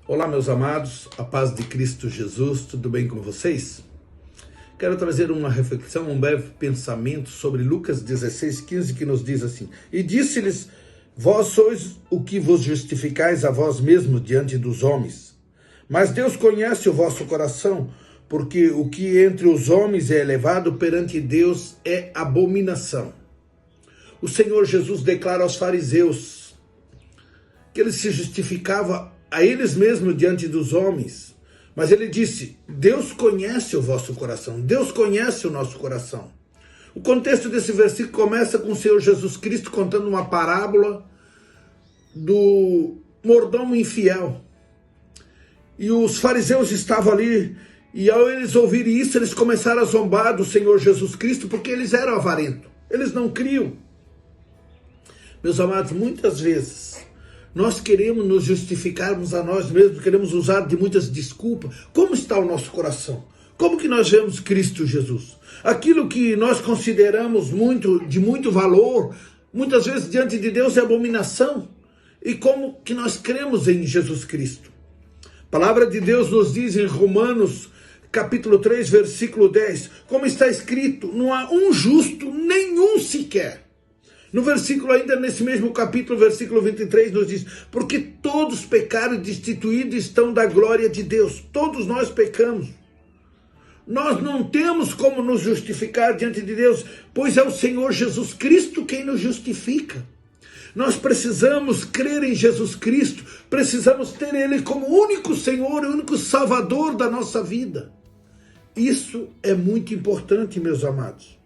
Olá, meus amados, a paz de Cristo Jesus, tudo bem com vocês? Quero trazer uma reflexão, um breve pensamento sobre Lucas 16:15, que nos diz assim: E disse-lhes, vós sois o que vos justificais a vós mesmos diante dos homens. Mas Deus conhece o vosso coração, porque o que entre os homens é elevado perante Deus é abominação. O Senhor Jesus declara aos fariseus que ele se justificava a eles mesmos diante dos homens, mas ele disse: Deus conhece o vosso coração, Deus conhece o nosso coração. O contexto desse versículo começa com o Senhor Jesus Cristo contando uma parábola do mordomo infiel, e os fariseus estavam ali, e ao eles ouvirem isso, eles começaram a zombar do Senhor Jesus Cristo, porque eles eram avarentos, eles não criam. Meus amados, muitas vezes nós queremos nos justificarmos a nós mesmos, queremos usar de muitas desculpas. Como está o nosso coração? Como que nós vemos Cristo Jesus? Aquilo que nós consideramos de muito valor, muitas vezes diante de Deus é abominação. E como que nós cremos em Jesus Cristo? A palavra de Deus nos diz em Romanos, capítulo 3, versículo 10, como está escrito, não há um justo, nenhum sequer. No versículo, ainda nesse mesmo capítulo, versículo 23, nos diz: porque todos pecaram e destituídos estão da glória de Deus. Todos nós pecamos. Nós não temos como nos justificar diante de Deus, pois é o Senhor Jesus Cristo quem nos justifica. Nós precisamos crer em Jesus Cristo, precisamos ter Ele como único Senhor e único Salvador da nossa vida. Isso é muito importante, meus amados.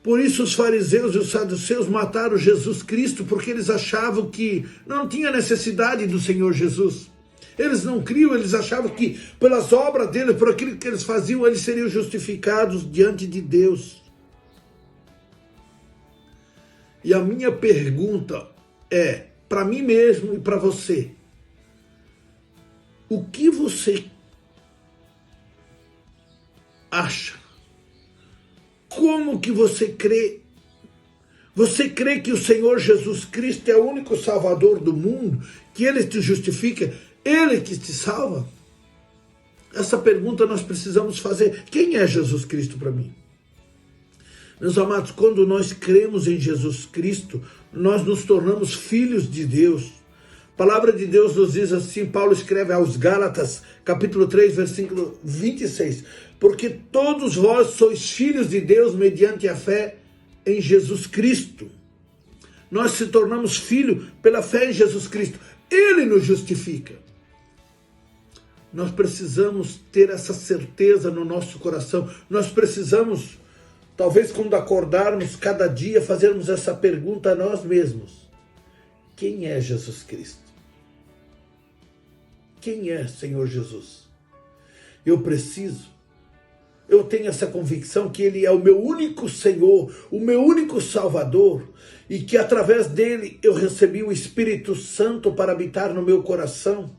Por isso os fariseus e os saduceus mataram Jesus Cristo, porque eles achavam que não tinha necessidade do Senhor Jesus. Eles não criam, eles achavam que pelas obras dele, por aquilo que eles faziam, eles seriam justificados diante de Deus. E a minha pergunta é, para mim mesmo e para você: o que você acha? Como que você crê? Você crê que o Senhor Jesus Cristo é o único Salvador do mundo? Que Ele te justifica? Ele que te salva? Essa pergunta nós precisamos fazer. Quem é Jesus Cristo para mim? Meus amados, quando nós cremos em Jesus Cristo, nós nos tornamos filhos de Deus. A palavra de Deus nos diz assim, Paulo escreve aos Gálatas, capítulo 3, versículo 26, porque todos vós sois filhos de Deus mediante a fé em Jesus Cristo. Nós se tornamos filhos pela fé em Jesus Cristo. Ele nos justifica. Nós precisamos ter essa certeza no nosso coração. Nós precisamos, talvez quando acordarmos cada dia, fazermos essa pergunta a nós mesmos: quem é Jesus Cristo? Quem é Senhor Jesus? Eu tenho essa convicção que Ele é o meu único Senhor, o meu único Salvador, e que através dele eu recebi o Espírito Santo para habitar no meu coração.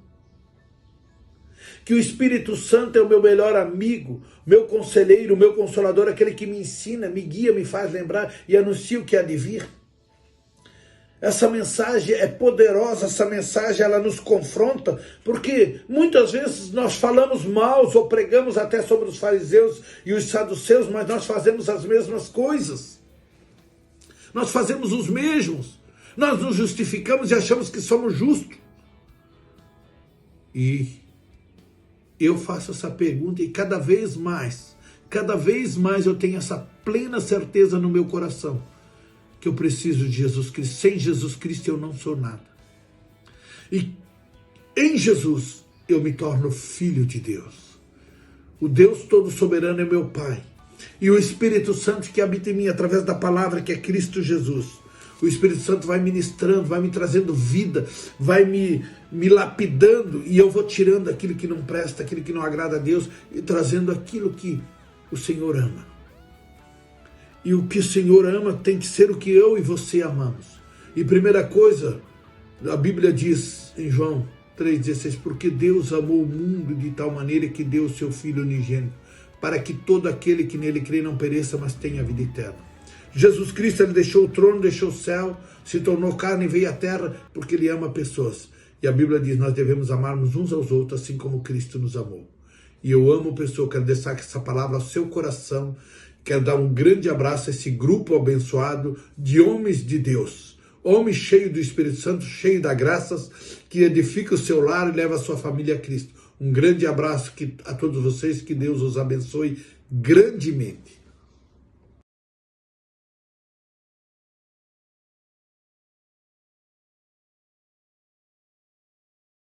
Que o Espírito Santo é o meu melhor amigo, meu conselheiro, meu consolador, aquele que me ensina, me guia, me faz lembrar e anuncia o que há de vir. Essa mensagem é poderosa, essa mensagem ela nos confronta, porque muitas vezes nós falamos mal ou pregamos até sobre os fariseus e os saduceus, mas nós fazemos as mesmas coisas. Nós fazemos os mesmos. Nós nos justificamos e achamos que somos justos. E eu faço essa pergunta e cada vez mais eu tenho essa plena certeza no meu coração que eu preciso de Jesus Cristo. Sem Jesus Cristo eu não sou nada. E em Jesus eu me torno filho de Deus. O Deus todo soberano é meu Pai. E o Espírito Santo que habita em mim através da palavra que é Cristo Jesus. O Espírito Santo vai ministrando, vai me trazendo vida, vai me lapidando, e eu vou tirando aquilo que não presta, aquilo que não agrada a Deus, e trazendo aquilo que o Senhor ama. E o que o Senhor ama tem que ser o que eu e você amamos. E primeira coisa, a Bíblia diz em João 3,16, porque Deus amou o mundo de tal maneira que deu o seu Filho unigênito, para que todo aquele que nele crê não pereça, mas tenha vida eterna. Jesus Cristo, ele deixou o trono, deixou o céu, se tornou carne e veio à terra porque ele ama pessoas. E a Bíblia diz, nós devemos amarmos uns aos outros, assim como Cristo nos amou. E eu amo, pessoal, quero deixar essa palavra ao seu coração. Quero dar um grande abraço a esse grupo abençoado de homens de Deus. Homens cheios do Espírito Santo, cheios da graças, que edifica o seu lar e leva a sua família a Cristo. Um grande abraço a todos vocês, que Deus os abençoe grandemente.